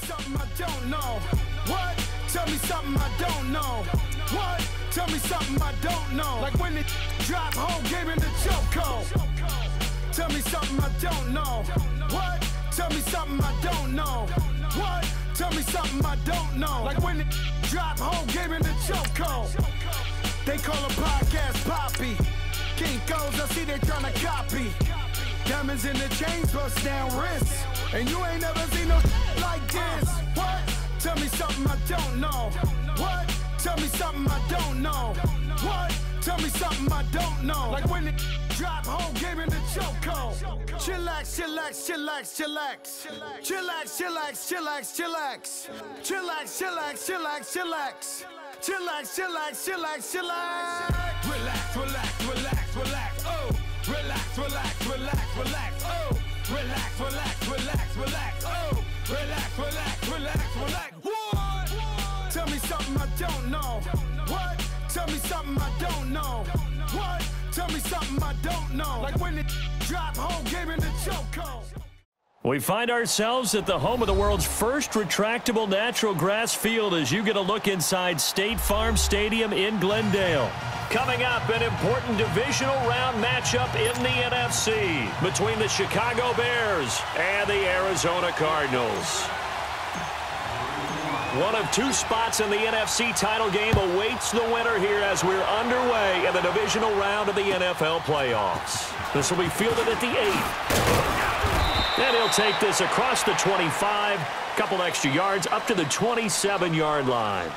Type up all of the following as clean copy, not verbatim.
Something I don't know. What? Tell me something I don't know. What? Tell me something I don't know. Like when it drop whole game in the chokehold. Tell me something I don't know. What? Tell me something I don't know. What? Tell me something I don't know. Like when it drop whole game in the chokehold. They call a podcast Poppy. Kinkos, I see they tryna copy. Diamonds in the chains, bust down wrists. And you ain't never seen no like this. What? Tell me something I don't know. What? Tell me something I don't know. What? Tell me something I don't know. Like when it drop whole game in the chokehold. Chillax, chillax, chillax, chillax. Chillax, chillax, chillax, chillax. Chillax, chillax, chillax, chillax. Chillax, chillax, chillax, chillax. Relax, relax, relax, relax. Oh. Relax, relax, relax, relax. Oh. Relax, relax, relax, relax. Oh. Relax, relax, relax, relax. What? Tell me something I don't know. What? Tell me something I don't know. What? Tell me something I don't know. Like when it drop whole game in the chokehold. We find ourselves at the home of the world's first retractable natural grass field as you get a look inside State Farm Stadium in Glendale. Coming up, an important divisional round matchup in the NFC between the Chicago Bears and the Arizona Cardinals. One of two spots in the NFC title game awaits the winner here as we're underway in the divisional round of the NFL playoffs. This will be fielded at the 8th. And he'll take this across the 25, couple extra yards up to the 27-yard line.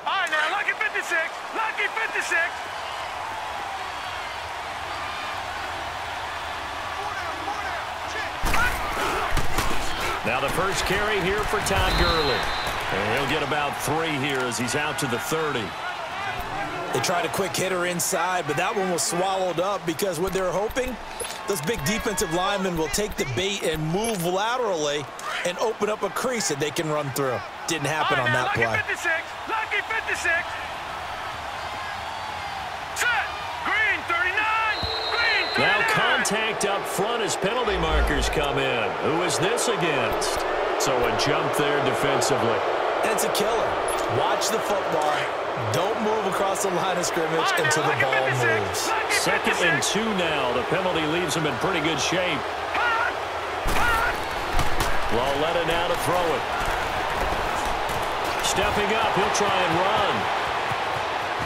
All right, now, lucky 56, lucky 56. Now the first carry here for Todd Gurley. And he'll get about 3 here as he's out to the 30. They tried a quick hitter inside, but that one was swallowed up because what they're hoping, those big defensive linemen will take the bait and move laterally and open up a crease that they can run through. Didn't happen on that play. Lucky 56, lucky 56. Set, green 39, green 39. Now contact up front as penalty markers come in. Who is this against? So a jump there defensively. And it's a killer. Watch the football. Don't move across the line of scrimmage until the ball moves. 2nd and 2 now. The penalty leaves him in pretty good shape. Lauletta now to throw it. Stepping up, he'll try and run.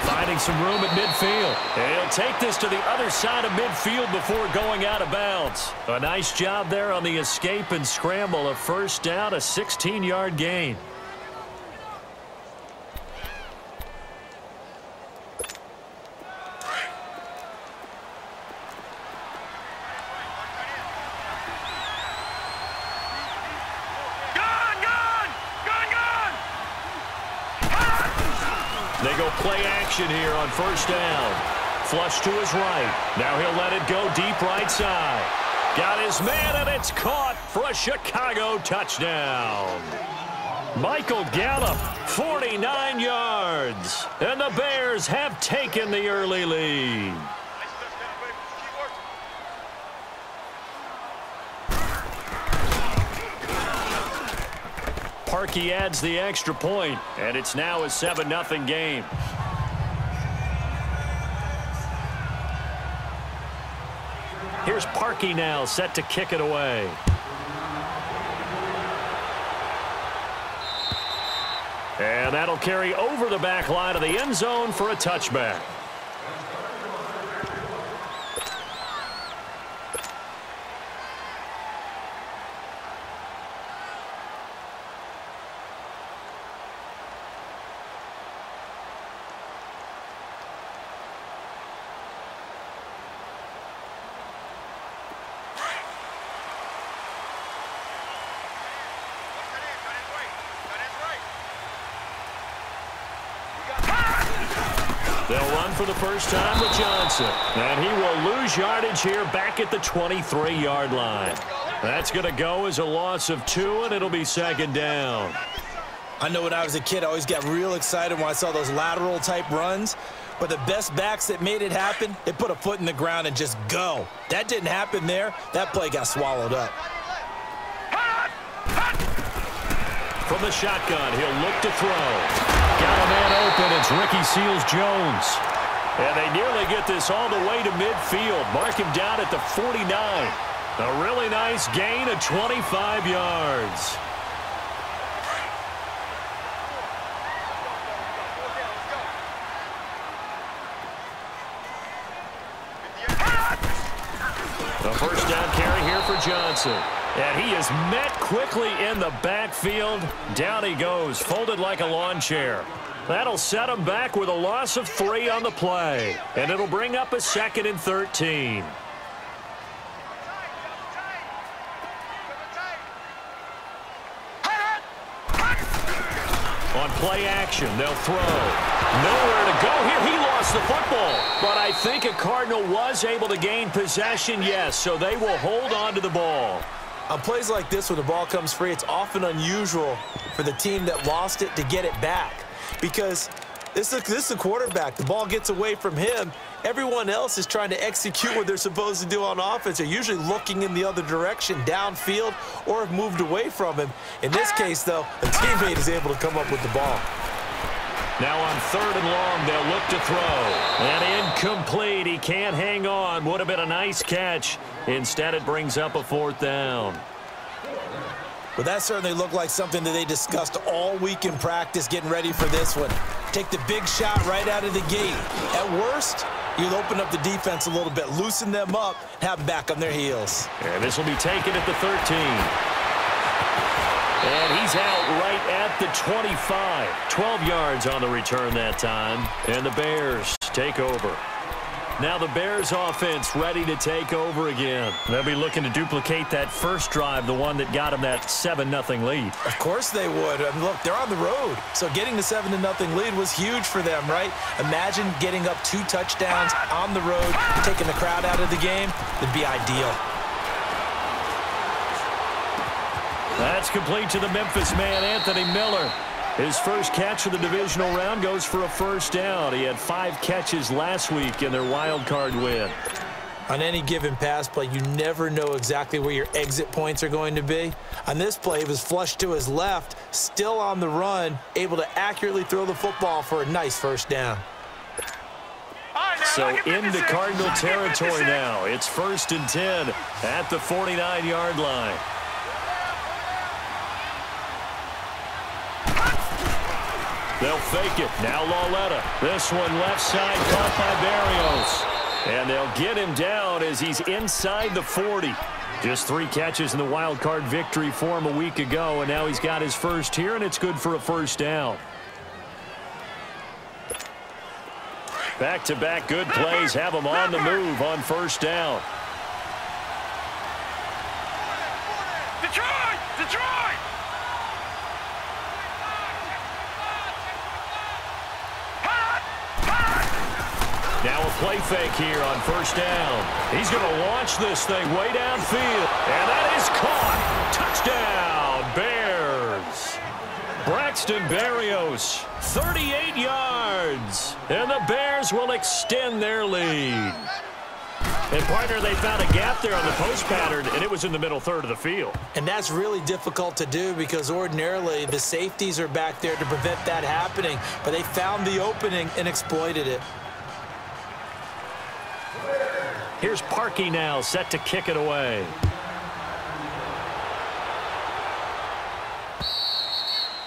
Finding some room at midfield. And he'll take this to the other side of midfield before going out of bounds. A nice job there on the escape and scramble. A first down, a 16-yard gain. They go play action here on first down. Flush to his right. Now he'll let it go deep right side. Got his man, and it's caught for a Chicago touchdown. Michael Gallup, 49 yards. And the Bears have taken the early lead. Parkey adds the extra point, and it's now a 7-0 game. Here's Parkey now set to kick it away. And that'll carry over the back line of the end zone for a touchback. They'll run for the first time with Johnson. And he will lose yardage here back at the 23-yard line. That's going to go as a loss of 2, and it'll be second down. I know when I was a kid, I always got real excited when I saw those lateral-type runs. But the best backs that made it happen, they put a foot in the ground and just go. That didn't happen there. That play got swallowed up. From the shotgun, he'll look to throw. Got a man open. It's Ricky Seals-Jones. And they nearly get this all the way to midfield. Mark him down at the 49. A really nice gain of 25 yards. The first down carry here for Johnson. And he is met quickly in the backfield. Down he goes, folded like a lawn chair. That'll set him back with a loss of 3 on the play. And it'll bring up a 2nd and 13. On play action, they'll throw. Nowhere to go here. He lost the football. But I think a Cardinal was able to gain possession, yes, so they will hold on to the ball. On plays like this, when the ball comes free, it's often unusual for the team that lost it to get it back. Because this is the quarterback. The ball gets away from him. Everyone else is trying to execute what they're supposed to do on offense. They're usually looking in the other direction, downfield, or have moved away from him. In this case, though, a teammate is able to come up with the ball. Now on 3rd and long, they'll look to throw. And incomplete. He can't hang on. Would have been a nice catch. Instead, it brings up a 4th down. Well, that certainly looked like something that they discussed all week in practice getting ready for this one. Take the big shot right out of the gate. At worst, you'll open up the defense a little bit, loosen them up, have them back on their heels. And this will be taken at the 13. And he's out right at the 25. 12 yards on the return that time. And the Bears take over. Now the Bears offense ready to take over again. They'll be looking to duplicate that first drive, the one that got them that 7-0 lead. Of course they would. I mean, look, they're on the road. So getting the 7-0 lead was huge for them, right? Imagine getting up 2 touchdowns on the road, taking the crowd out of the game. It'd be ideal. That's complete to the Memphis man, Anthony Miller. His first catch of the divisional round goes for a first down. He had 5 catches last week in their wild card win. On any given pass play, you never know exactly where your exit points are going to be. On this play, he was flushed to his left, still on the run, able to accurately throw the football for a nice first down. So into Cardinal territory now. It's 1st and 10 at the 49-yard line. They'll fake it. Now Lauletta. This one left side caught by Barrios. And they'll get him down as he's inside the 40. Just 3 catches in the wild card victory for him a week ago, and now he's got his first here, and it's good for a first down. Back-to-back good plays have him on the move on first down. Detroit! Detroit! Now a play fake here on first down. He's going to launch this thing way downfield. And that is caught. Touchdown, Bears. Braxton Berrios, 38 yards. And the Bears will extend their lead. And, partner, they found a gap there on the post pattern, and it was in the middle third of the field. And that's really difficult to do because ordinarily the safeties are back there to prevent that happening. But they found the opening and exploited it. Here's Parkey now, set to kick it away.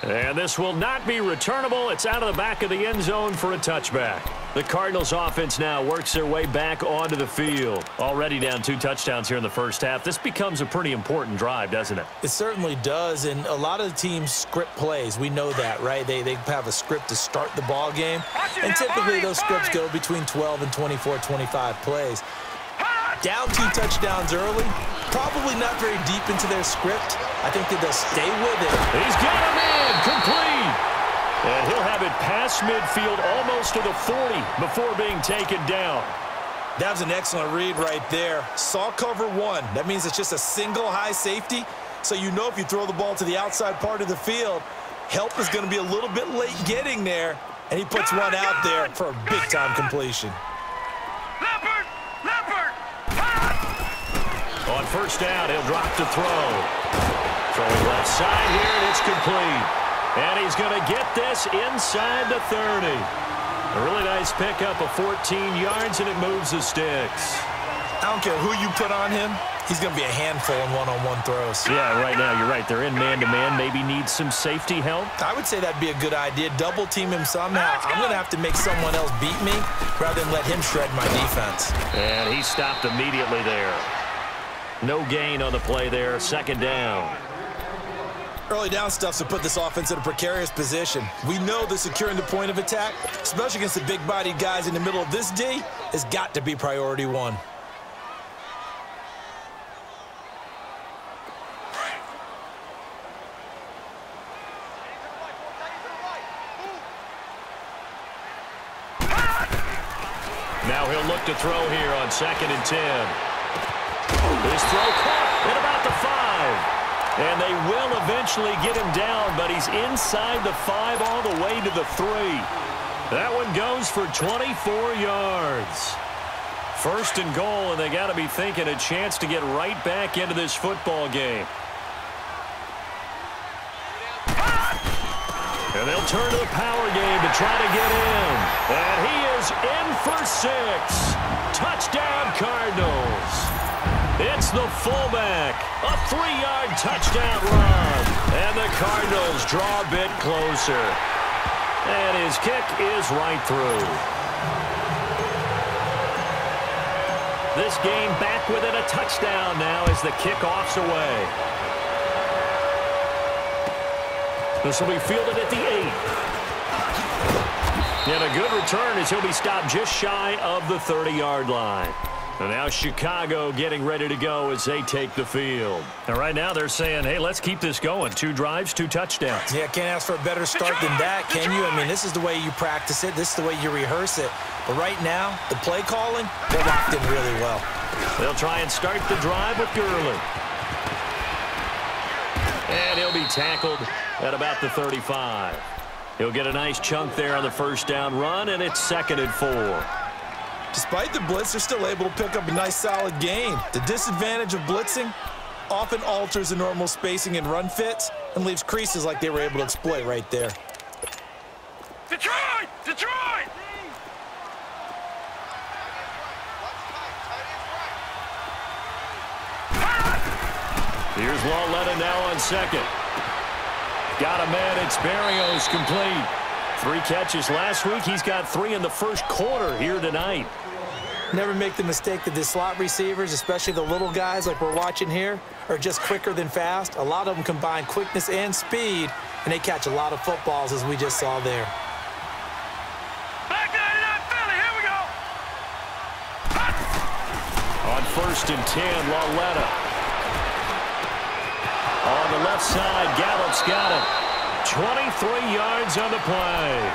And this will not be returnable. It's out of the back of the end zone for a touchback. The Cardinals offense now works their way back onto the field. Already down 2 touchdowns here in the first half. This becomes a pretty important drive, doesn't it? It certainly does, and a lot of the teams script plays. We know that, right? They have a script to start the ball game, and typically those scripts go between 12 and 24, 25 plays. Down 2 touchdowns early, probably not very deep into their script. I think that they'll stay with it. He's got him in, complete. And he'll have it past midfield almost to the 40 before being taken down. That was an excellent read right there. Saw cover one. That means it's just a single high safety. So you know if you throw the ball to the outside part of the field, help is going to be a little bit late getting there. And he puts one out there for a big-time completion. On first down, he'll drop to throw. Throwing left side here, and it's complete. And he's going to get this inside the 30. A really nice pickup of 14 yards, and it moves the sticks. I don't care who you put on him. He's going to be a handful in one-on-one throws. Yeah, right now, you're right. They're in man-to-man. Maybe need some safety help. I would say that'd be a good idea. Double team him somehow. I'm going to have to make someone else beat me rather than let him shred my defense. And he stopped immediately there. No gain on the play there. Second down. Early down stuff to put this offense in a precarious position. We know that securing the point of attack, especially against the big-bodied guys in the middle of this D, has got to be priority one. Now he'll look to throw here on 2nd and 10. This throw caught at about the 5. And they will eventually get him down, but he's inside the 5 all the way to the 3. That one goes for 24 yards. First and goal, and they got to be thinking a chance to get right back into this football game. And they'll turn to the power game to try to get in. And he is in for 6. Touchdown, Cardinals. It's the fullback. A 3-yard touchdown run. And the Cardinals draw a bit closer. And his kick is right through. This game back within a touchdown now as the kickoff's away. This will be fielded at the 8. And a good return as he'll be stopped just shy of the 30-yard line. And now Chicago getting ready to go as they take the field. And right now they're saying, hey, let's keep this going. 2 drives, 2 touchdowns. Yeah, can't ask for a better start than that, can you? I mean, this is the way you practice it. This is the way you rehearse it. But right now, the play calling, they're locked in really well. They'll try and start the drive with Gurley. And he'll be tackled at about the 35. He'll get a nice chunk there on the first down run, and it's 2nd and 4. Despite the blitz, they're still able to pick up a nice solid gain. The disadvantage of blitzing often alters the normal spacing and run fits and leaves creases like they were able to exploit right there. Detroit! Detroit! Here's Lawletta now on 2nd. Got a man. It's Berrios complete. 3 catches last week. He's got 3 in the first quarter here tonight. Never make the mistake that the slot receivers, especially the little guys like we're watching here, are just quicker than fast. A lot of them combine quickness and speed, and they catch a lot of footballs, as we just saw there. Back 99 Philly, here we go! On 1st and 10, Lawletta. On the left side, Gallup's got it. 23 yards on the play.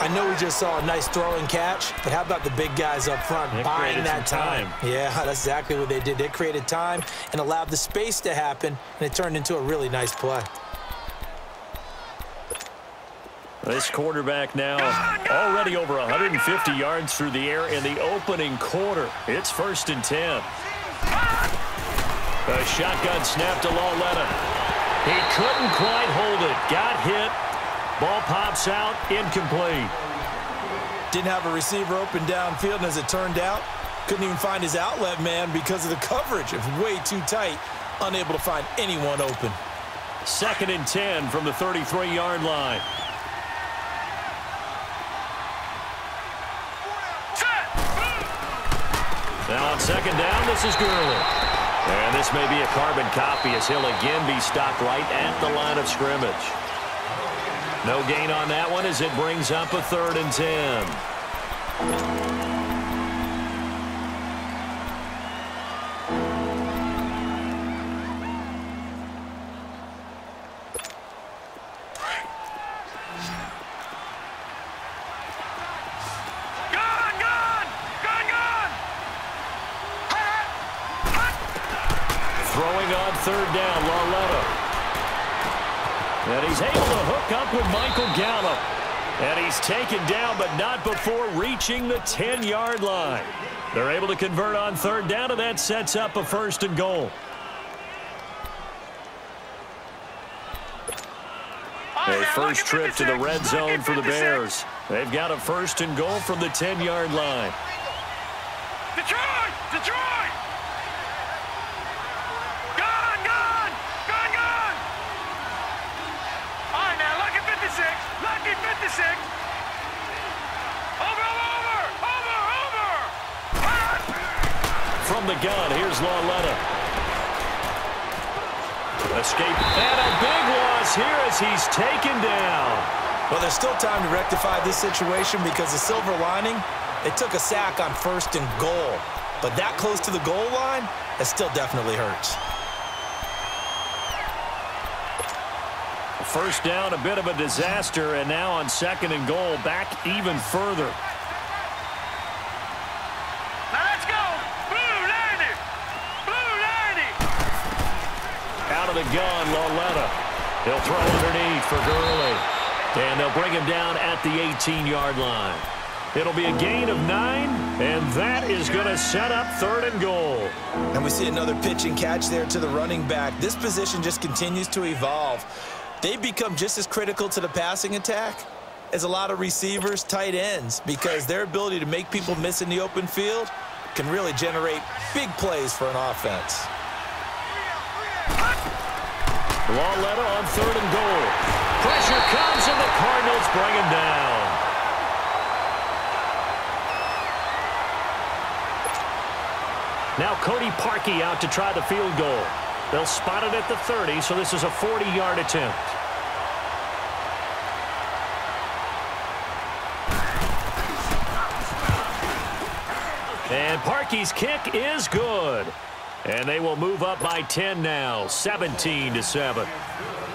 I know we just saw a nice throw and catch, but how about the big guys up front buying that time? Yeah, that's exactly what they did. They created time and allowed the space to happen, and it turned into a really nice play. This quarterback now already over 150 yards through the air in the opening quarter. It's 1st and 10. A shotgun snap to Lawletta. He couldn't quite hold it. Got hit. Ball pops out. Incomplete. Didn't have a receiver open downfield, and as it turned out, couldn't even find his outlet man because of the coverage. It was way too tight. Unable to find anyone open. 2nd and 10 from the 33-yard line. Now on 2nd down, this is Gurley. And this may be a carbon copy as he'll again be stopped right at the line of scrimmage. No gain on that one as it brings up a 3rd and 10. Throwing on third down, LaLetta. And he's able to hook up with Michael Gallup. And he's taken down, but not before reaching the 10-yard line. They're able to convert on third down, and that sets up a 1st and goal. A first trip to the red zone for the Bears. They've got a 1st and goal from the 10-yard line. Detroit! Detroit! Gone! Gone! Gone! Gone! All right, now, lucky 56. Lucky 56. Over, over, over, over! From the gun, here's LaLetta. Escape. And a big loss here as he's taken down. Well, there's still time to rectify this situation because the silver lining, they took a sack on 1st and goal. But that close to the goal line, it still definitely hurts. First down, a bit of a disaster, and now on 2nd and goal, back even further. Now let's go! Blue 90! Blue 90! Out of the gun, LaLetta. He'll throw underneath for Gurley. And they'll bring him down at the 18-yard line. It'll be a gain of 9, and that is going to set up 3rd and goal. And we see another pitch and catch there to the running back. This position just continues to evolve. They've become just as critical to the passing attack as a lot of receivers, tight ends, because their ability to make people miss in the open field can really generate big plays for an offense. LaLetta on 3rd and goal. Pressure comes, and the Cardinals bring him down. Now Cody Parkey out to try the field goal. They'll spot it at the 30, so this is a 40-yard attempt. And Parkey's kick is good. And they will move up by 10 now, 17-7.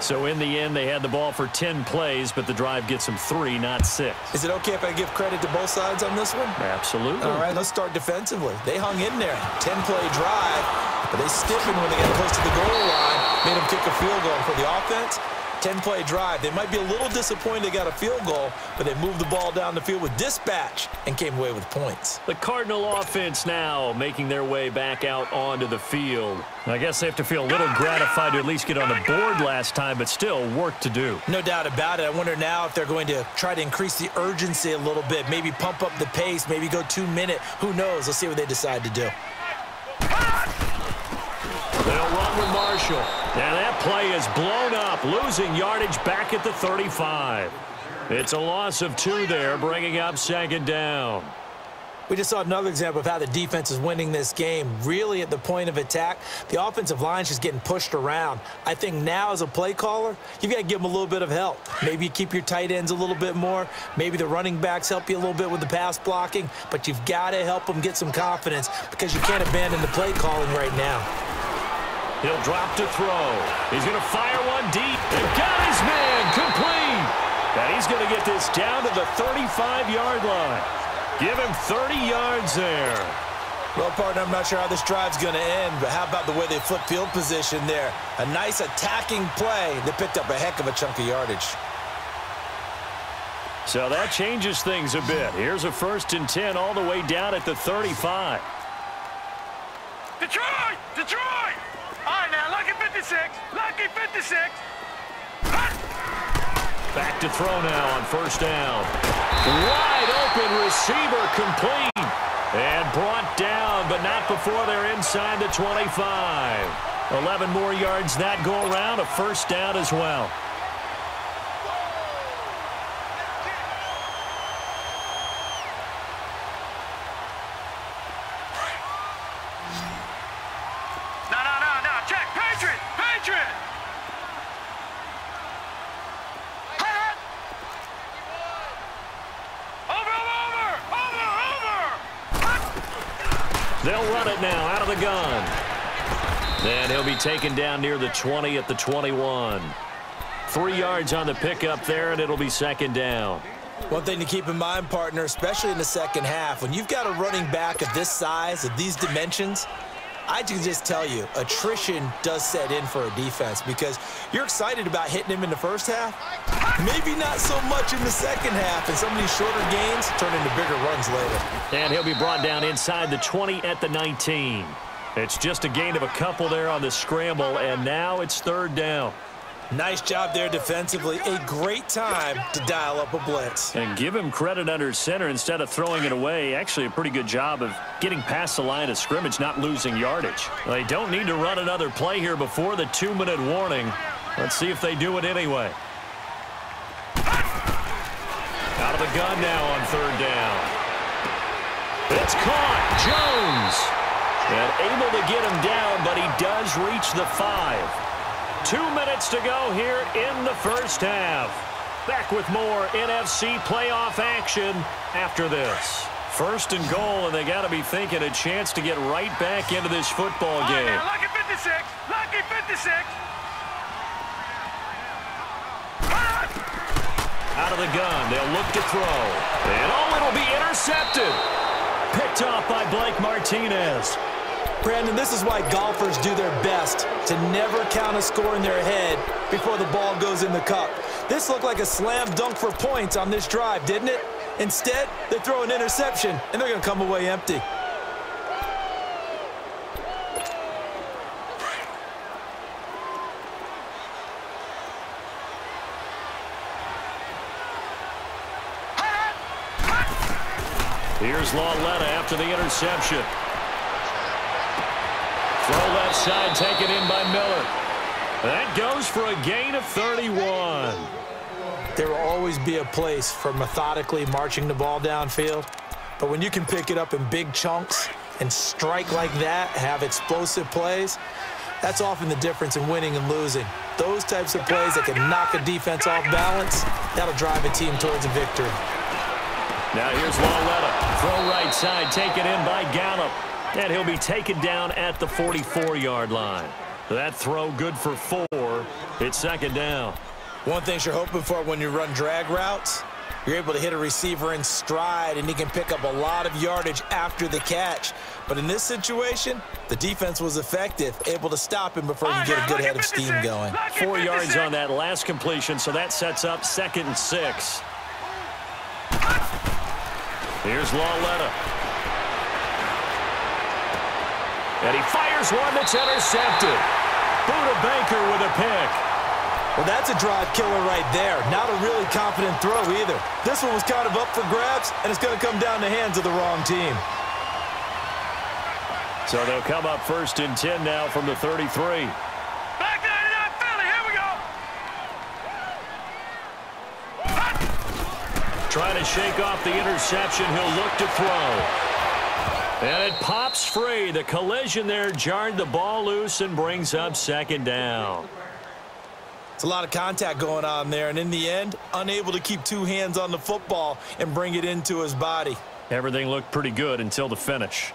So in the end, they had the ball for 10 plays, but the drive gets them 3, not 6. Is it okay if I give credit to both sides on this one? Absolutely. All right, let's start defensively. They hung in there. 10-play drive, but they stiffened when they got close to the goal line, made them kick a field goal. For the offense, 10-play drive. They might be a little disappointed they got a field goal, but they moved the ball down the field with dispatch and came away with points. The Cardinal offense now making their way back out onto the field. I guess they have to feel a little gratified to at least get on the board last time, but still work to do. No doubt about it. I wonder now if they're going to try to increase the urgency a little bit, maybe pump up the pace, maybe go 2-minute. Who knows? Let's see what they decide to do. They'll run with Marshall. And that play is blown up, losing yardage back at the 35. It's a loss of 2 there, bringing up 2nd down. We just saw another example of how the defense is winning this game. Really at the point of attack, the offensive line's just getting pushed around. I think now as a play caller, you've got to give them a little bit of help. Maybe you keep your tight ends a little bit more. Maybe the running backs help you a little bit with the pass blocking. But you've got to help them get some confidence because you can't abandon the play calling right now. He'll drop to throw. He's going to fire one deep. And got his man complete. And he's going to get this down to the 35-yard line. Give him 30 yards there. Well, partner, I'm not sure how this drive's going to end, but how about the way they flip field position there? A nice attacking play. They picked up a heck of a chunk of yardage. So that changes things a bit. Here's a 1st and 10 all the way down at the 35. Detroit! Detroit! All right, now, lucky 56. Lucky 56. Back to throw now on 1st down. Wide open receiver complete. And brought down, but not before they're inside the 25. 11 more yards that go around, a 1st down as well. No, check. Patriot! Patriot! They'll run it now out of the gun. And he'll be taken down near the 20 at the 21. 3 yards on the pickup there, and it'll be 2nd down. One thing to keep in mind, partner, especially in the second half, when you've got a running back of this size, of these dimensions, I can just tell you, attrition does set in for a defense because you're excited about hitting him in the first half. Maybe not so much in the second half, and some of these shorter gains turn into bigger runs later. And he'll be brought down inside the 20 at the 19. It's just a gain of a couple there on the scramble, and now it's third down. Nice job there defensively. A great time to dial up a blitz. And give him credit under center instead of throwing it away. Actually a pretty good job of getting past the line of scrimmage, not losing yardage. They don't need to run another play here before the 2-minute warning. Let's see if they do it anyway. Out of the gun now on third down. It's caught. Jones. And able to get him down, but he does reach the 5. 2 minutes to go here in the first half. Back with more NFC playoff action after this. First and goal, and they got to be thinking a chance to get right back into this football game. Now, lucky 56. Lucky 56. Out of the gun, they'll look to throw. And oh, it'll be intercepted. Picked off by Blake Martinez. Brandon, this is why golfers do their best to never count a score in their head before the ball goes in the cup. This looked like a slam dunk for points on this drive, didn't it? Instead, they throw an interception, and they're going to come away empty. Here's Lauletta after the interception. Throw left side, taken in by Miller. That goes for a gain of 31. There will always be a place for methodically marching the ball downfield, but when you can pick it up in big chunks and strike like that, have explosive plays, that's often the difference in winning and losing. Those types of plays that can knock a defense off balance, that'll drive a team towards a victory. Now here's Lauletta. Throw right side, taken in by Gallup. And he'll be taken down at the 44-yard line. That throw good for 4. It's second down. One thing you're hoping for when you run drag routes, you're able to hit a receiver in stride, and he can pick up a lot of yardage after the catch. But in this situation, the defense was effective, able to stop him before you get a good head of steam going. 4 yards on that last completion, so that sets up 2nd and 6. Here's Lauletta. And he fires one that's intercepted. Buda Baker with a pick. Well, that's a drive killer right there. Not a really confident throw either. This one was kind of up for grabs, and it's going to come down the hands of the wrong team. So they'll come up 1st and 10 now from the 33. Back 99 Philly, here we go. Trying to shake off the interception. He'll look to throw. And it pops free. The collision there jarred the ball loose and brings up 2nd down. It's a lot of contact going on there, and in the end, unable to keep 2 hands on the football and bring it into his body. Everything looked pretty good until the finish.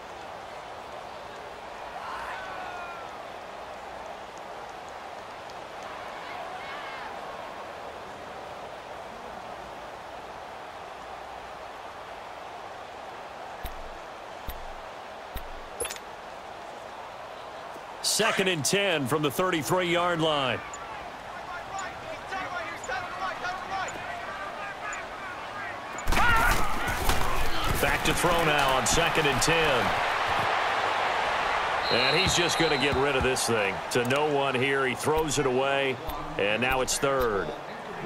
Second and 10 from the 33-yard line. Back to throw now on 2nd and 10. And he's just going to get rid of this thing. To no one here. He throws it away, and now it's 3rd.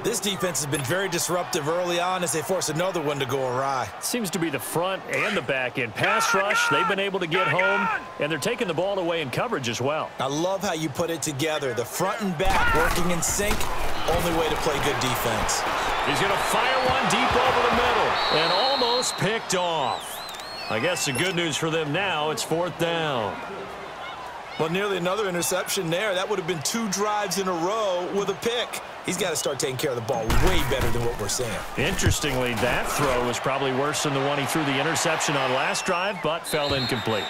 This defense has been very disruptive early on as they force another one to go awry. Seems to be the front and the back end. Pass rush, they've been able to get home, and they're taking the ball away in coverage as well. I love how you put it together. The front and back working in sync, only way to play good defense. He's going to fire one deep over the middle and almost picked off. I guess the good news for them now, it's 4th down. Well, nearly another interception there. That would have been 2 drives in a row with a pick. He's got to start taking care of the ball way better than what we're seeing. Interestingly, that throw was probably worse than the one he threw the interception on last drive, but fell incomplete.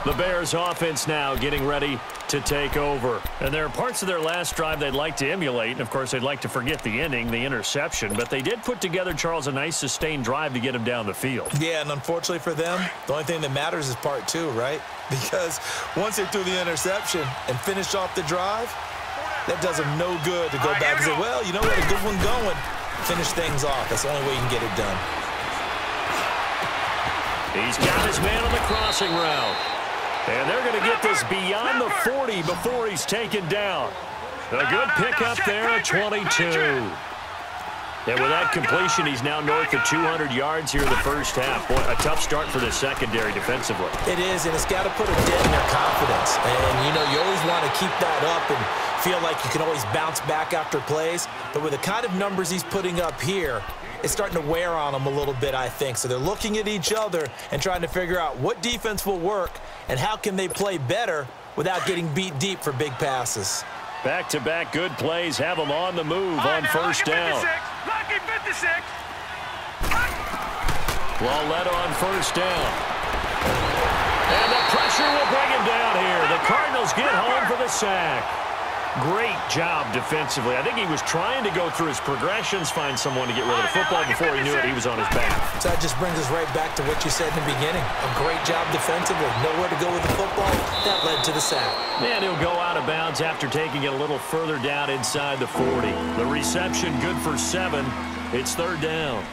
The Bears offense now getting ready to take over. And there are parts of their last drive they'd like to emulate. And, of course, they'd like to forget the ending, the interception. But they did put together, Charles, a nice sustained drive to get him down the field. Yeah, and unfortunately for them, the only thing that matters is part two, right? Because once they threw the interception and finished off the drive, that does them no good to go back and say, well, you know what, a good one going. Finish things off. That's the only way you can get it done. He's got his man on the crossing route. And they're going to get this beyond the 40 before he's taken down. A good pickup there at 22. And with that completion, he's now north of 200 yards here in the first half. Boy, a tough start for the secondary defensively. It is, and it's got to put a dent in their confidence. And, you know, you always want to keep that up and feel like you can always bounce back after plays. But with the kind of numbers he's putting up here, it's starting to wear on them a little bit, I think. So they're looking at each other and trying to figure out what defense will work and how can they play better without getting beat deep for big passes. Back-to-back good plays have them on the move on first down. Lucky 56. Led on first down. And the pressure will bring him down here. The Cardinals get home for the sack. Great job defensively. I think he was trying to go through his progressions, find someone to get rid of the football. Before he knew it, he was on his back. So that just brings us right back to what you said in the beginning. A great job defensively. Nowhere to go with the football. That led to the sack. And he'll go out of bounds after taking it a little further down inside the 40. The reception good for 7. It's third down.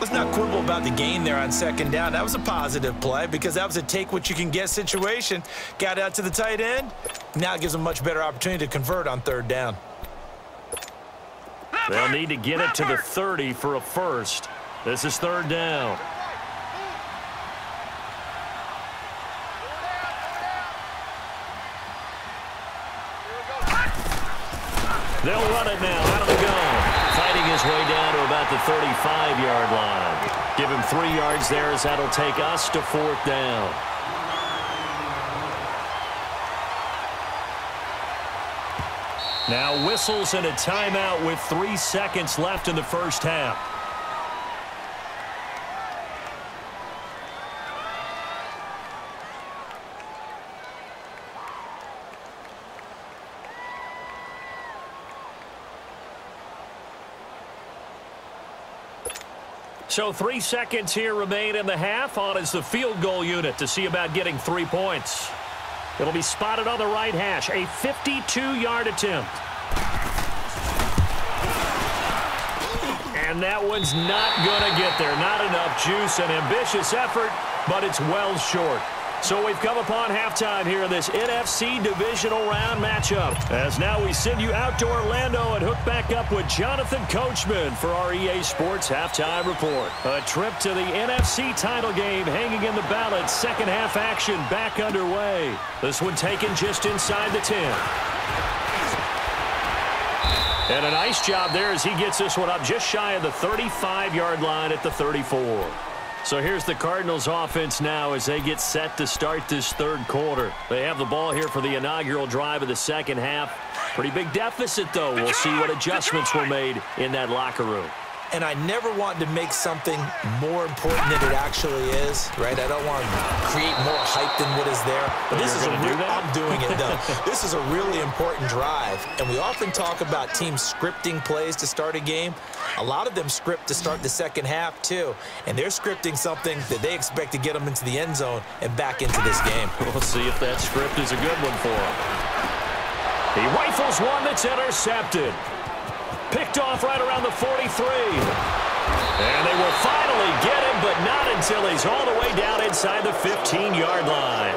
Let's not quibble about the gain there on second down. That was a positive play because that was a take-what-you-can-get situation. Got out to the tight end. Now it gives them a much better opportunity to convert on third down. They'll need to get it to the 30 for a first. This is third down. They'll run it now out of the gun. Fighting his way down to about the 35-yard line. Give him 3 yards there as that'll take us to fourth down. Now whistles and a timeout with 3 seconds left in the first half. So 3 seconds here remain in the half. On is the field goal unit to see about getting 3 points. It'll be spotted on the right hash. A 52-yard attempt. And that one's not going to get there. Not enough juice. An ambitious effort, but it's well short. So we've come upon halftime here in this NFC Divisional Round matchup. As now we send you out to Orlando and hook back up with Jonathan Coachman for our EA Sports Halftime Report. A trip to the NFC title game hanging in the balance. Second half action back underway. This one taken just inside the 10. And a nice job there as he gets this one up just shy of the 35-yard line at the 34. So here's the Cardinals offense now as they get set to start this third quarter. They have the ball here for the inaugural drive of the second half. Pretty big deficit, though. We'll see what adjustments were made in that locker room. And I never want to make something more important than it actually is, right? I don't want to create more hype than what is there. But this is I'm doing it, though. This is a really important drive. And we often talk about teams scripting plays to start a game. A lot of them script to start the second half, too. And they're scripting something that they expect to get them into the end zone and back into this game. We'll see if that script is a good one for him. He rifles one that's intercepted. Picked off right around the 43. And they will finally get him, but not until he's all the way down inside the 15-yard line.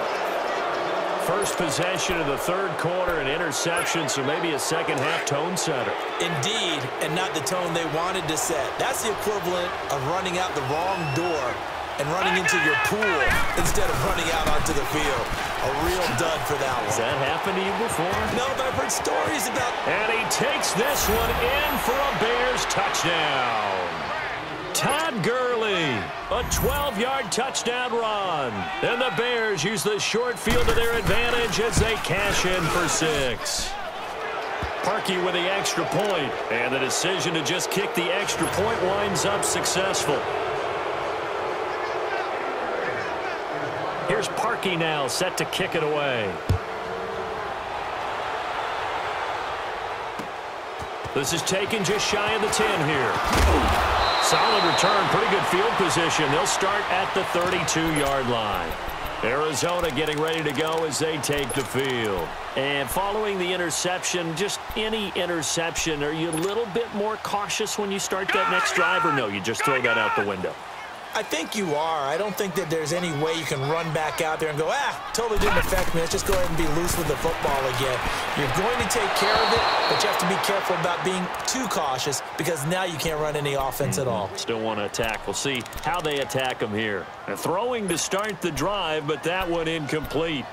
First possession of the third quarter, an interception, so maybe a second-half tone setter. Indeed, and not the tone they wanted to set. That's the equivalent of running out the wrong door and running into your pool instead of running out onto the field. A real dud for that one. Has that happened to you before? No, but I've heard stories about... And he takes this one in for a Bears touchdown. Todd Gurley, a 12-yard touchdown run. And the Bears use the short field to their advantage as they cash in for 6. Parkey with the extra point, and the decision to just kick the extra point winds up successful. Here's Parkey now, set to kick it away. This is taken just shy of the 10 here. Solid return, pretty good field position. They'll start at the 32-yard line. Arizona getting ready to go as they take the field. And following the interception, just any interception, are you a little bit more cautious when you start that next drive, or no, you just throw that out the window? I think you are. I don't think that there's any way you can run back out there and go, totally didn't affect me. Let's just go ahead and be loose with the football again. You're going to take care of it, but you have to be careful about being too cautious because now you can't run any offense at all. Still want to attack. We'll see how they attack them here. And throwing to start the drive, but that one incomplete.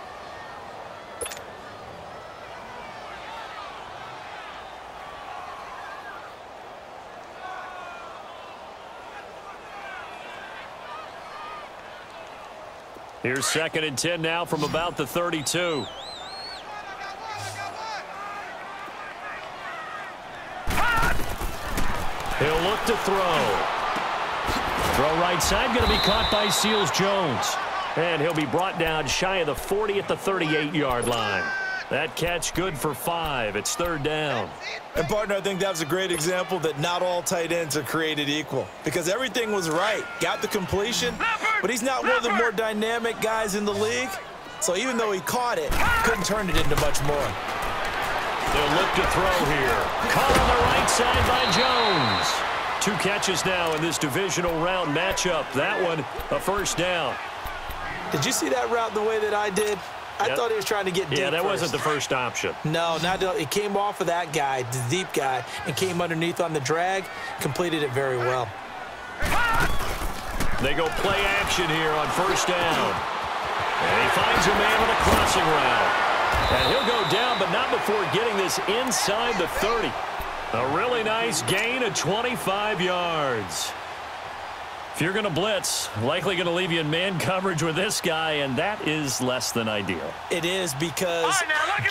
Here's 2nd and 10 now from about the 32. He'll look to throw. Throw right side, going to be caught by Seals-Jones. And he'll be brought down shy of the 40 at the 38-yard line. That catch good for 5. It's 3rd down. And, partner, I think that was a great example that not all tight ends are created equal because everything was right. Got the completion, but he's not one of the more dynamic guys in the league. So even though he caught it, couldn't turn it into much more. They'll look to throw here. Caught on the right side by Jones. 2 catches now in this divisional round matchup. That one, a 1st down. Did you see that route the way that I did? I thought he was trying to get deep. Yeah, that first. wasn't the first option. No, it came off of that guy, the deep guy, and came underneath on the drag, completed it very well. They go play action here on 1st down. And he finds a man on a crossing route. And he'll go down, but not before getting this inside the 30. A really nice gain of 25 yards. If you're going to blitz, likely going to leave you in man coverage with this guy, and that is less than ideal. It is because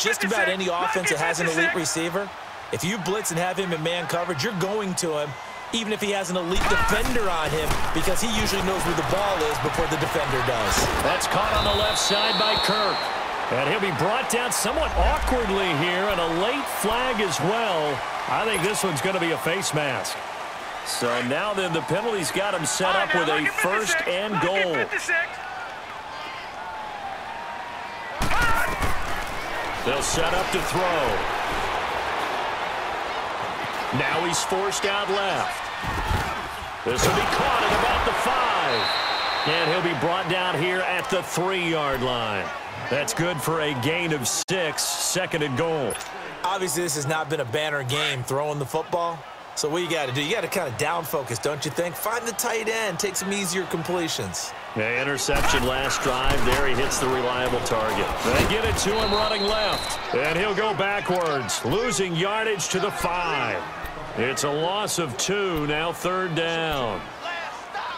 just about any offense that has an elite receiver, if you blitz and have him in man coverage, you're going to him, even if he has an elite defender on him, because he usually knows where the ball is before the defender does. That's caught on the left side by Kirk. And he'll be brought down somewhat awkwardly here, and a late flag as well. I think this one's going to be a face mask. So now then the penalty's got him set up with a 1st and goal. They'll set up to throw. Now he's forced out left. This will be caught at about the 5. And he'll be brought down here at the 3-yard line. That's good for a gain of 6, 2nd and goal. Obviously, this has not been a banner game throwing the football. So what you got to do, you got to kind of down focus, don't you think? Find the tight end, take some easier completions. Yeah, interception last drive. There he hits the reliable target. They get it to him running left. And he'll go backwards, losing yardage to the 5. It's a loss of 2, now 3rd down.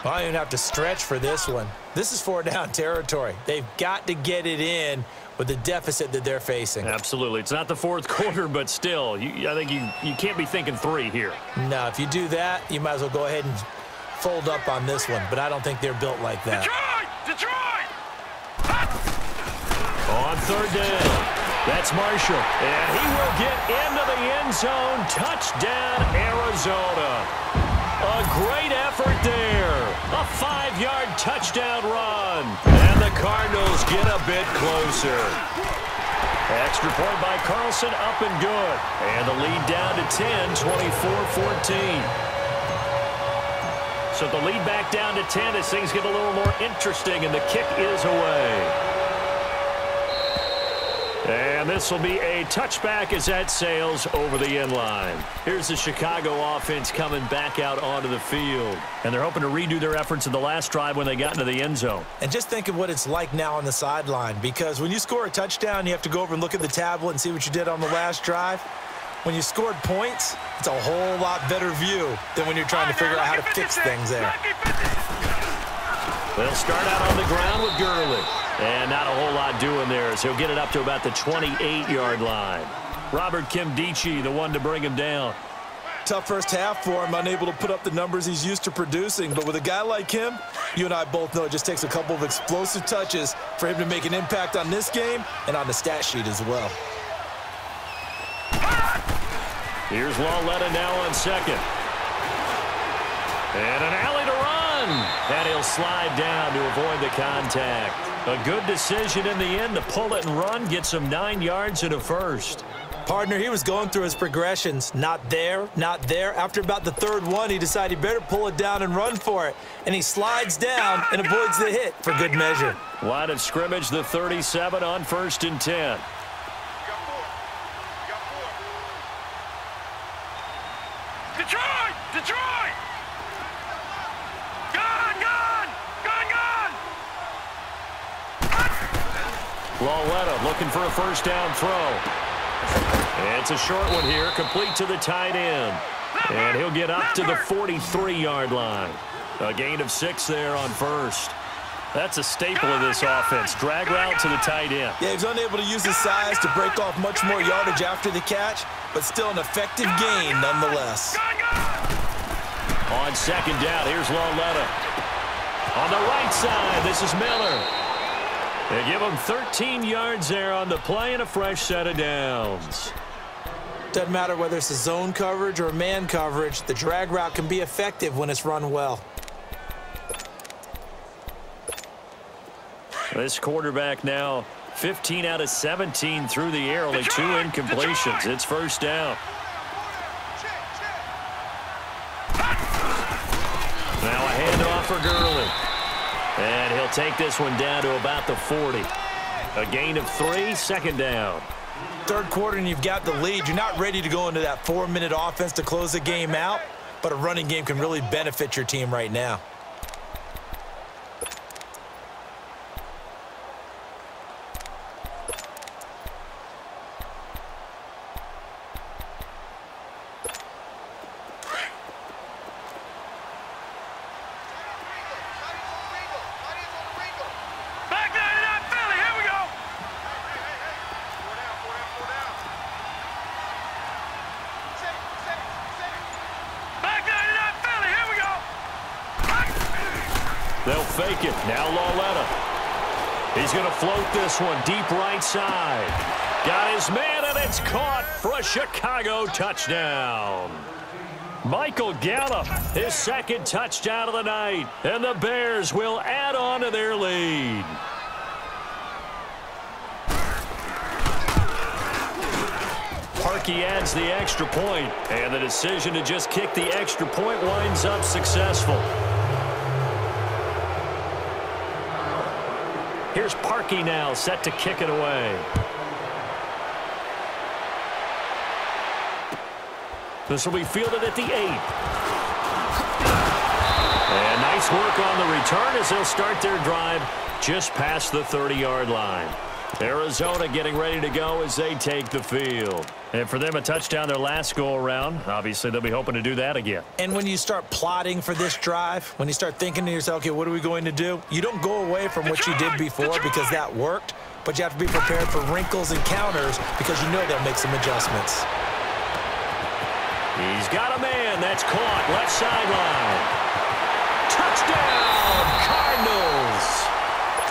Well, I don't even have to stretch for this one. This is 4-down territory. They've got to get it in with the deficit that they're facing. Absolutely. It's not the 4th quarter, but still, I think you can't be thinking 3 here. No, if you do that, you might as well go ahead and fold up on this one, but I don't think they're built like that. Detroit! On 3rd down, that's Marshall, and he will get into the end zone. Touchdown, Arizona. A great effort there. A 5-yard touchdown run. And the Cardinals get a bit closer. Extra point by Carlson, up and good. And the lead down to 10, 24-14. So the lead back down to 10 as things get a little more interesting, and the kick is away. And this will be a touchback as that sails over the end line. Here's the Chicago offense coming back out onto the field. And they're hoping to redo their efforts in the last drive when they got into the end zone. And just think of what it's like now on the sideline, because when you score a touchdown, you have to go over and look at the tablet and see what you did on the last drive. When you scored points, it's a whole lot better view than when you're trying to figure out how to fix things there. They'll start out on the ground with Gurley. And not a whole lot doing there, so he'll get it up to about the 28-yard line. Robert Kimdichie, the one to bring him down. tough first half for him, unable to put up the numbers he's used to producing. But with a guy like him, you and I both know it just takes a couple of explosive touches for him to make an impact on this game and on the stat sheet as well. Here's LjDubZero now on second. And an alley to run. And he'll slide down to avoid the contact. A good decision in the end to pull it and run, get some 9 yards and a first. Partner, he was going through his progressions. Not there, not there. After about the third one, he decided he better pull it down and run for it. And he slides down and avoids the hit for good measure. Line of scrimmage, the 37 on 1st and 10. Detroit! Detroit! Gone! Gone! Gone! Gone! LjDubZero looking for a first down throw. It's a short one here, complete to the tight end. And he'll get up to the 43-yard line. A gain of 6 there on first. That's a staple of this offense. Drag route to the tight end. Yeah, he's unable to use his size to break off much more yardage after the catch, but still an effective gain nonetheless. On second down, here's LjDubZero. On the right side, this is Miller. They give him 13 yards there on the play and a fresh set of downs. Doesn't matter whether it's a zone coverage or man coverage, the drag route can be effective when it's run well. This quarterback now 15 out of 17 through the air, only 2 incompletions. It's first down. Now a handoff for Gurley. And he'll take this one down to about the 40. A gain of 3, second down. Third quarter and you've got the lead. You're not ready to go into that 4-minute offense to close the game out, but a running game can really benefit your team right now. They'll fake it. Now LjDubZero. He's going to float this one deep right side. Got his man, and it's caught for a Chicago touchdown. Michael Gallup, his second touchdown of the night. And the Bears will add on to their lead. Parkey adds the extra point, and the decision to just kick the extra point winds up successful. Here's Parkey now, set to kick it away. This will be fielded at the 8. And nice work on the return as they'll start their drive just past the 30-yard line. Arizona getting ready to go as they take the field. And for them, a touchdown their last go-around. Obviously, they'll be hoping to do that again. And when you start plotting for this drive, when you start thinking to yourself, okay, what are we going to do? You don't go away from what you did before because that worked, but you have to be prepared for wrinkles and counters because you know they'll make some adjustments. He's got a man. That's caught. Left sideline. Touchdown, Cardinals.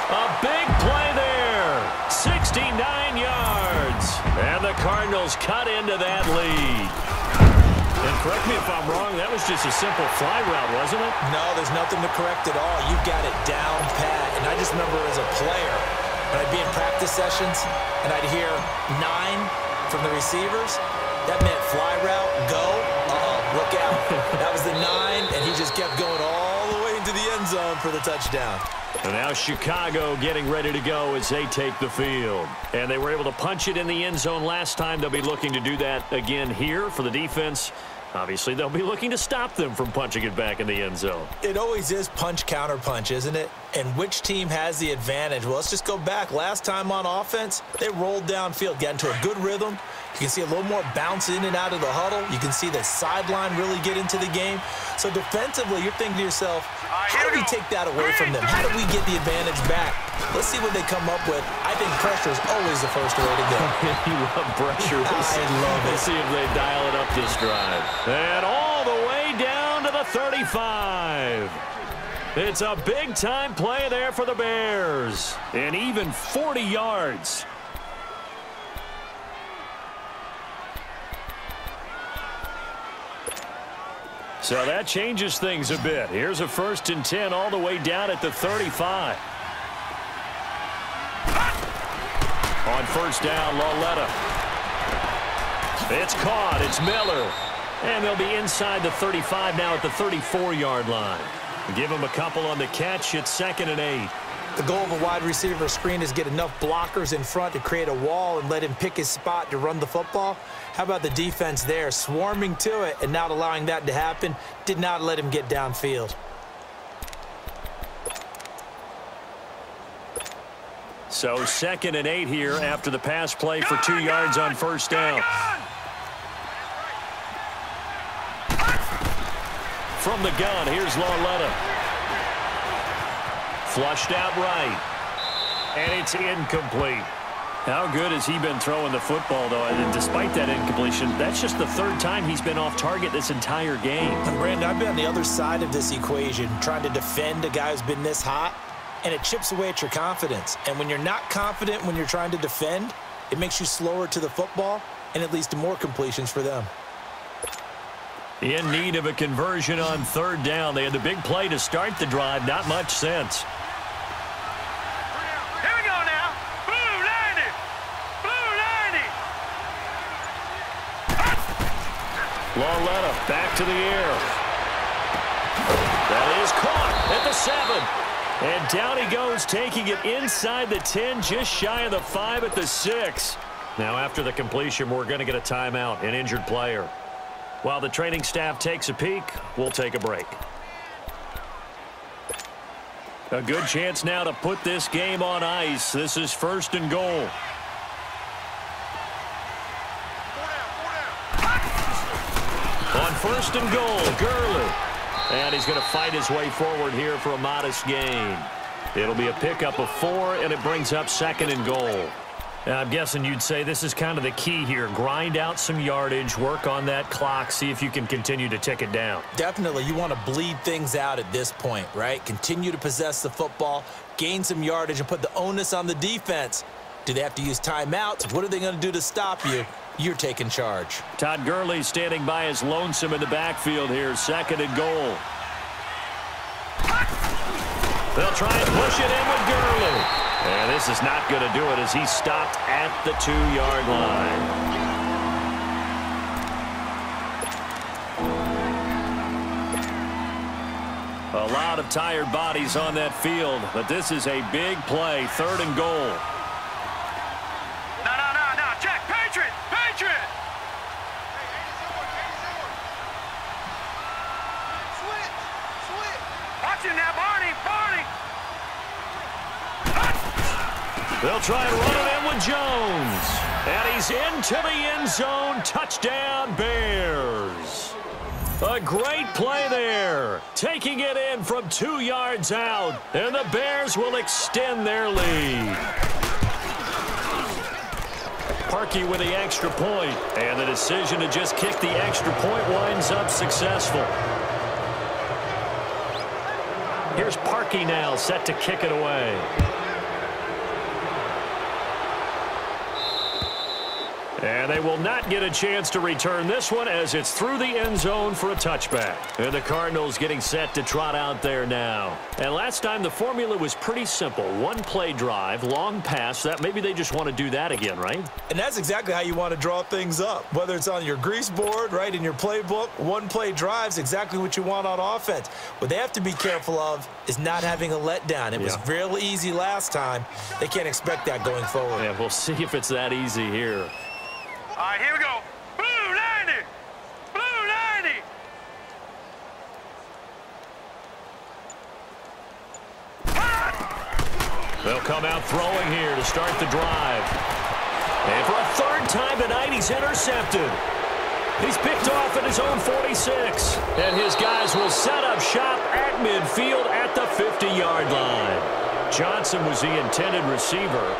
A big play there. 69 yards. And the Cardinals cut into that lead. And correct me if I'm wrong, that was just a simple fly route, wasn't it? No, there's nothing to correct at all. You've got it down pat. And I just remember as a player, when I'd be in practice sessions and I'd hear 9 from the receivers, that meant fly route, go, look out. That was the 9, and he just kept going all the way into the end zone for the touchdown. And now Chicago getting ready to go as they take the field. And they were able to punch it in the end zone last time. They'll be looking to do that again here for the defense. Obviously, they'll be looking to stop them from punching it back in the end zone. It always is punch, counter punch, isn't it? And which team has the advantage? Well, let's just go back. Last time on offense, they rolled downfield, got into a good rhythm. You can see a little more bounce in and out of the huddle. You can see the sideline really get into the game. So defensively, you're thinking to yourself, How do we take that away from them? How do we get the advantage back? Let's see what they come up with. I think pressure is always the first way to go. You love pressure. I love it. Let's see if they dial it up this drive. And all the way down to the 35. It's a big-time play there for the Bears. And even 40 yards. So that changes things a bit. Here's a 1st and 10 all the way down at the 35. On 1st down, LaLetta. It's caught. It's Miller. And they'll be inside the 35 now at the 34-yard line. Give him a couple on the catch. It's 2nd and 8. The goal of a wide receiver screen is get enough blockers in front to create a wall and let him pick his spot to run the football. How about the defense there, swarming to it and not allowing that to happen? Did not let him get downfield. So 2nd and 8 here after the pass play for 2 yards on 1st down. From the gun, here's LaLetta. Flushed out right. And it's incomplete. How good has he been throwing the football, though? And despite that incompletion, that's just the 3rd time he's been off target this entire game. And Brandon, I've been on the other side of this equation, trying to defend a guy who's been this hot, and it chips away at your confidence. And when you're not confident when you're trying to defend, it makes you slower to the football, and it leads to more completions for them. In need of a conversion on 3rd down. They had the big play to start the drive. Not much sense. Here we go now. Blue 90. Blue 90. LaLetta back to the air. That is caught at the 7. And down he goes, taking it inside the 10, just shy of the 5 at the 6. Now after the completion, we're going to get a timeout, an injured player. While the training staff takes a peek, we'll take a break. A good chance now to put this game on ice. This is 1st and goal. On 1st and goal, Gurley. And he's going to fight his way forward here for a modest gain. It'll be a pickup of 4, and it brings up 2nd and goal. Now, I'm guessing you'd say this is kind of the key here. Grind out some yardage, work on that clock, see if you can continue to tick it down. Definitely. You want to bleed things out at this point, right? Continue to possess the football, gain some yardage, and put the onus on the defense. Do they have to use timeouts? What are they going to do to stop you? You're taking charge. Todd Gurley standing by his lonesome in the backfield here. 2nd and goal. They'll try and push it in with Gurley. And this is not going to do it as he's stopped at the 2-yard line. A lot of tired bodies on that field, but this is a big play. 3rd and goal. No. Check. Patriot. Switch. Watch him now, Barney. They'll try and run it in with Jones. And he's into the end zone. Touchdown, Bears. A great play there. Taking it in from 2 yards out. And the Bears will extend their lead. Parkey with the extra point. And the decision to just kick the extra point winds up successful. Here's Parkey now, set to kick it away. And they will not get a chance to return this one as it's through the end zone for a touchback. And the Cardinals getting set to trot out there now. And last time the formula was pretty simple. 1-play drive, long pass. That maybe they just want to do that again, right? And that's exactly how you want to draw things up. Whether it's on your grease board, right, in your playbook, 1-play drive's exactly what you want on offense. What they have to be careful of is not having a letdown. It was real easy last time. They can't expect that going forward. Yeah, we'll see if it's that easy here. All right, here we go. Blue 90. Blue 90. They'll come out throwing here to start the drive. And for a 3rd time tonight, he's intercepted. He's picked off at his own 46. And his guys will set up shop at midfield at the 50-yard line. Johnson was the intended receiver.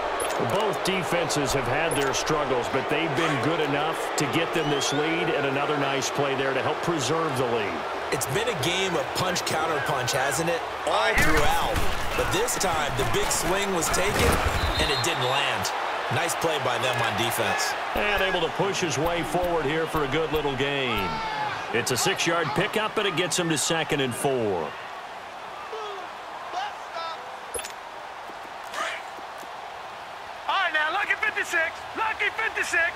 Both defenses have had their struggles, but they've been good enough to get them this lead, and another nice play there to help preserve the lead. It's been a game of punch-counter-punch, hasn't it? All throughout. But this time, the big swing was taken, and it didn't land. Nice play by them on defense. And able to push his way forward here for a good little gain. It's a 6-yard pickup, and it gets him to 2nd and 4. All right, now, lucky 56. Lucky 56.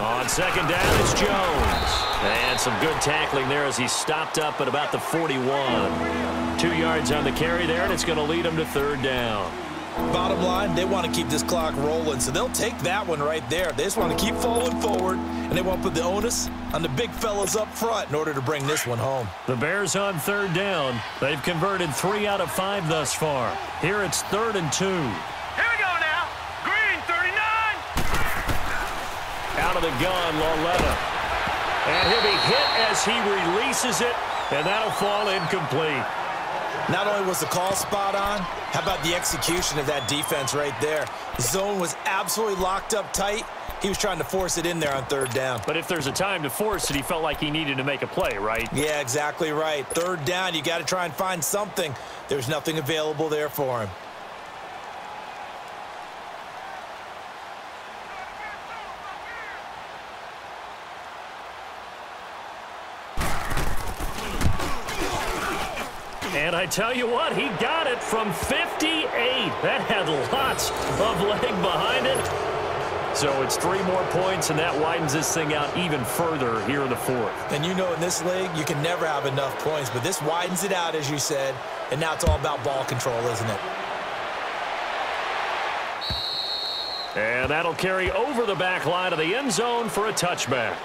On 2nd down, it's Jones. And some good tackling there as he stopped up at about the 41. 2 yards on the carry there, and it's going to lead him to 3rd down. Bottom line, they want to keep this clock rolling, so they'll take that one right there. They just want to keep falling forward, and they want to put the onus on the big fellas up front in order to bring this one home. The Bears on 3rd down. They've converted 3 out of 5 thus far. Here it's 3rd and 2. Here we go now. Green, 39. Out of the gun, Loletta. And he'll be hit as he releases it, and that'll fall incomplete. Not only was the call spot on, how about the execution of that defense right there? The zone was absolutely locked up tight. He was trying to force it in there on 3rd down. But if there's a time to force it, he felt like he needed to make a play, right? Yeah, exactly right. 3rd down, you got to try and find something. There's nothing available there for him. And I tell you what, he got it from 58. That had lots of leg behind it. So it's 3 more points, and that widens this thing out even further here in the 4th. And you know in this league, you can never have enough points, but this widens it out, as you said, and now it's all about ball control, isn't it? And that'll carry over the back line of the end zone for a touchback.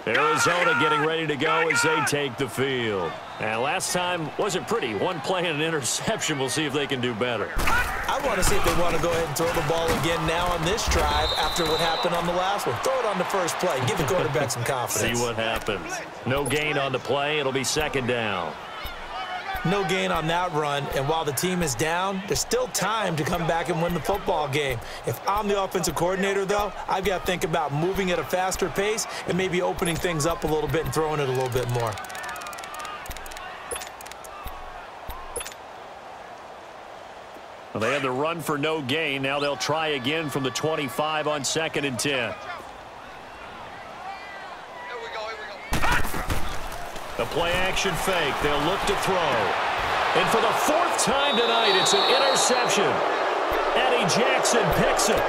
Arizona getting ready to go as they take the field. And last time wasn't pretty. 1 play and an interception. We'll see if they can do better. I want to see if they want to go ahead and throw the ball again now on this drive after what happened on the last one. Throw it on the first play. Give the quarterback some confidence. See what happens. No gain on the play. It'll be 2nd down. No gain on that run, and while the team is down, there's still time to come back and win the football game. If I'm the offensive coordinator, though, I've got to think about moving at a faster pace and maybe opening things up a little bit and throwing it a little bit more. Well, they had the run for no gain. Now they'll try again from the 25 on 2nd and 10. The play-action fake. They'll look to throw. And for the 4th time tonight, it's an interception. Eddie Jackson picks it.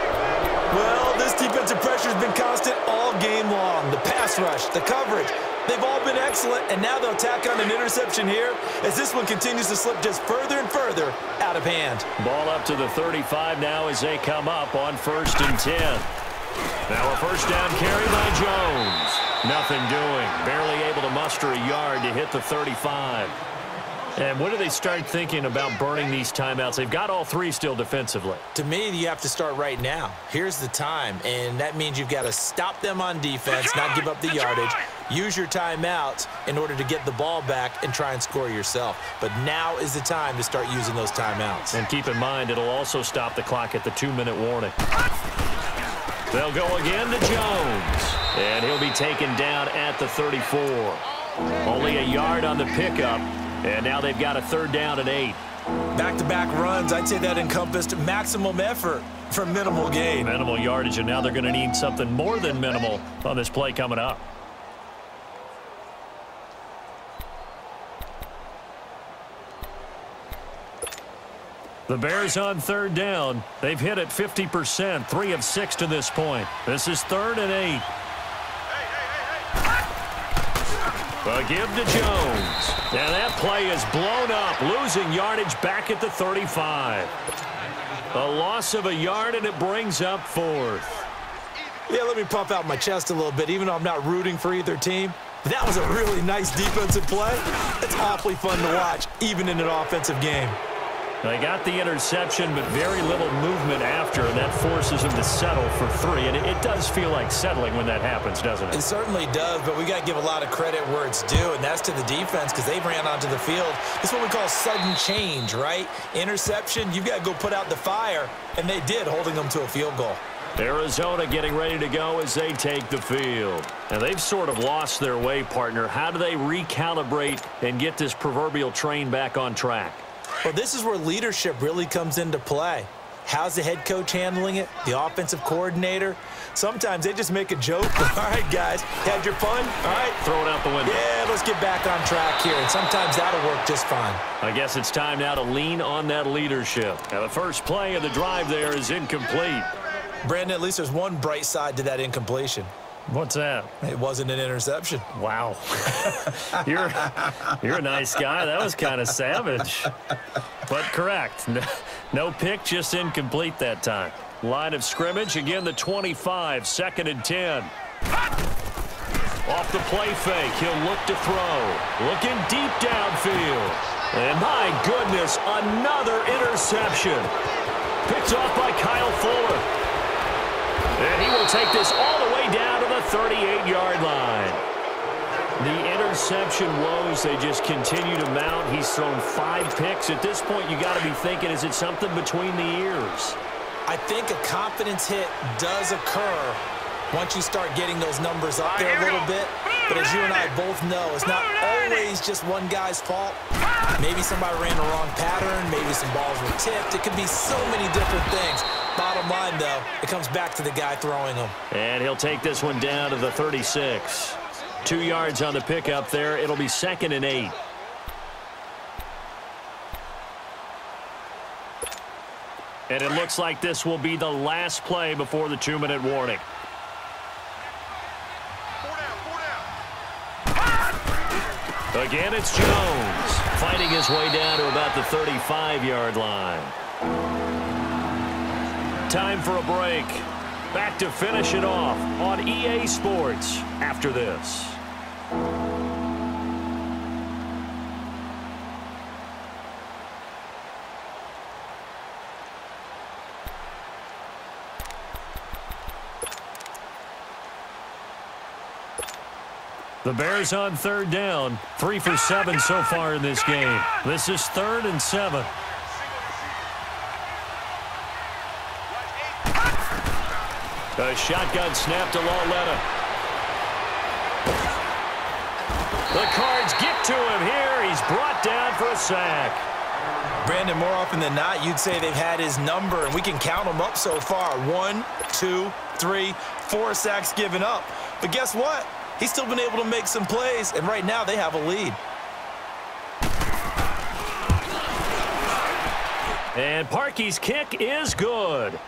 Well, this defensive pressure has been constant all game long. The pass rush, the coverage, they've all been excellent, and now they'll tack on an interception here as this one continues to slip just further and further out of hand. Ball up to the 35 now as they come up on 1st and 10. Now a 1st down carry by Jones. Nothing doing. Barely able to muster a yard to hit the 35. And when do they start thinking about burning these timeouts? They've got all 3 still defensively. To me, you have to start right now. Here's the time, and that means you've got to stop them on defense, not give up the yardage, use your timeouts in order to get the ball back and try and score yourself. But now is the time to start using those timeouts. And keep in mind, it'll also stop the clock at the 2-minute warning. They'll go again to Jones. And he'll be taken down at the 34. Only a yard on the pickup. And now they've got a 3rd down and 8. Back-to-back runs, I'd say that encompassed maximum effort for minimal gain. Minimal yardage, and now they're going to need something more than minimal on this play coming up. The Bears on 3rd down. They've hit it 50%, 3 of 6 to this point. This is 3rd and 8. A give to Jones. And that play is blown up, losing yardage back at the 35. A loss of a yard, and it brings up 4th. Yeah, let me puff out my chest a little bit, even though I'm not rooting for either team. That was a really nice defensive play. It's awfully fun to watch, even in an offensive game. They got the interception, but very little movement after, and that forces them to settle for 3. And it does feel like settling when that happens, doesn't it? It certainly does, but we got to give a lot of credit where it's due, and that's to the defense because they ran onto the field. This is what we call sudden change, right? Interception, you've got to go put out the fire, and they did, holding them to a field goal. Arizona getting ready to go as they take the field. And they've sort of lost their way, partner. How do they recalibrate and get this proverbial train back on track? Well, this is where leadership really comes into play. How's the head coach handling it? The offensive coordinator? Sometimes they just make a joke. All right, guys, had your fun? All right. Throw it out the window. Yeah, let's get back on track here, and sometimes that'll work just fine. I guess it's time now to lean on that leadership. Now, the first play of the drive there is incomplete. Brandon, at least there's one bright side to that incompletion. What's that? It wasn't an interception. Wow. You're a nice guy. That was kind of savage. But correct. No pick, just incomplete that time. Line of scrimmage, again the 25, 2nd and 10. Off the play fake, he'll look to throw. Looking deep downfield. And my goodness, another interception. Picked off by Kyle Fuller. And he will take this all the way down to the 38-yard line. The interception woes, they just continue to mount. He's thrown 5 picks. At this point, you got to be thinking, is it something between the ears? I think a confidence hit does occur once you start getting those numbers up there a little bit. But as you and I both know, it's not always just one guy's fault. Maybe somebody ran the wrong pattern. Maybe some balls were tipped. It could be so many different things. Bottom line, though, it comes back to the guy throwing them. And he'll take this one down to the 36. 2 yards on the pickup there. It'll be 2nd and 8. And it looks like this will be the last play before the 2-minute warning. Again, it's Jones fighting his way down to about the 35-yard line. Time for a break. Back to finish it off on EA Sports after this. The Bears on 3rd down. 3 for 7 so far in this game. This is 3rd and 7. A shotgun snap to Lauletta. The Cards get to him here. He's brought down for a sack. Brandon, more often than not, you'd say they've had his number, and we can count them up so far. 1, 2, 3, 4 sacks given up. But guess what? He's still been able to make some plays, and right now they have a lead. And Parkey's kick is good.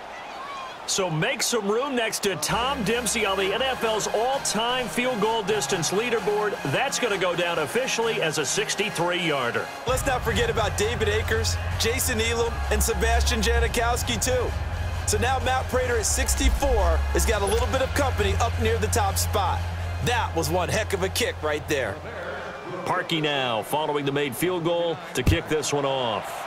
So make some room next to Tom Dempsey on the NFL's all-time field goal distance leaderboard. That's going to go down officially as a 63-yarder. Let's not forget about David Akers, Jason Elam, and Sebastian Janikowski, too. So now Matt Prater at 64 has got a little bit of company up near the top spot. That was one heck of a kick right there. Parkey now following the made field goal to kick this one off.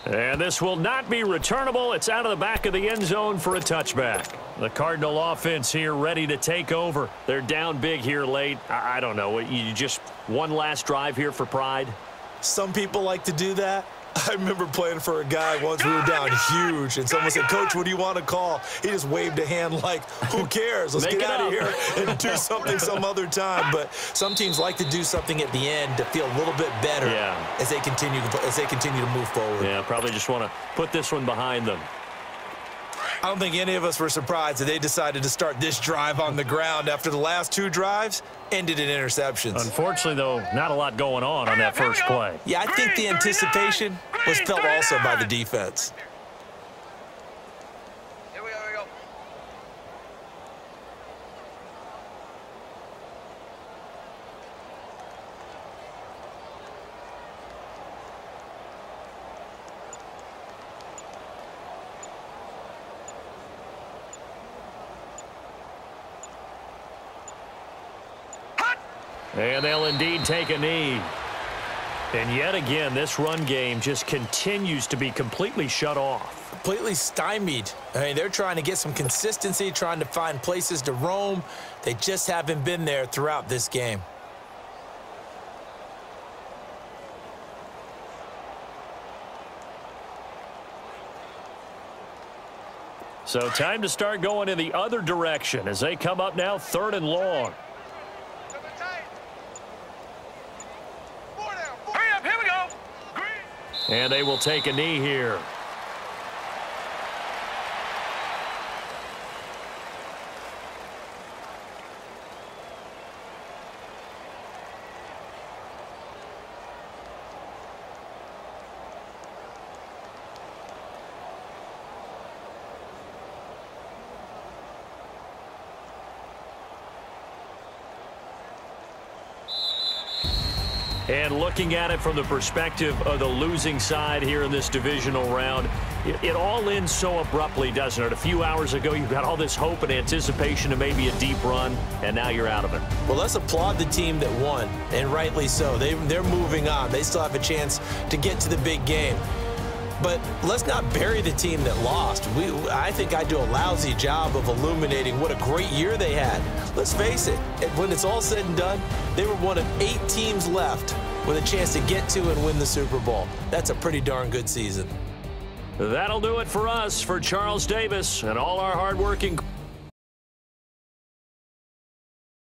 And this will not be returnable. It's out of the back of the end zone for a touchback. The Cardinal offense here ready to take over. They're down big here late. I don't know. You just one last drive here for pride? Some people like to do that. I remember playing for a guy once. We were down huge, and someone said, "Coach, what do you want to call?" He just waved a hand like, who cares? Let's get out of here and do something some other time. But some teams like to do something at the end to feel a little bit better as they continue to move forward. Yeah, probably just want to put this one behind them. I don't think any of us were surprised that they decided to start this drive on the ground after the last 2 drives ended in interceptions. Unfortunately, though, not a lot going on that first play. Yeah, I think the anticipation was felt also by the defense. Here we go. And they'll indeed take a knee. And yet again, this run game just continues to be completely shut off. Completely stymied. I mean, they're trying to get some consistency, trying to find places to roam. They just haven't been there throughout this game. So time to start going in the other direction as they come up now 3rd and long. Hurry up, here we go. And they will take a knee here. And looking at it from the perspective of the losing side here in this divisional round, it all ends so abruptly, doesn't it? A few hours ago, you got all this hope and anticipation of maybe a deep run, and now you're out of it. Well, let's applaud the team that won, and rightly so. They're moving on. They still have a chance to get to the big game. But let's not bury the team that lost. I think I do a lousy job of illuminating what a great year they had. Let's face it, when it's all said and done, they were one of 8 teams left with a chance to get to and win the Super Bowl. That's a pretty darn good season. That'll do it for us. For Charles Davis and all our hardworking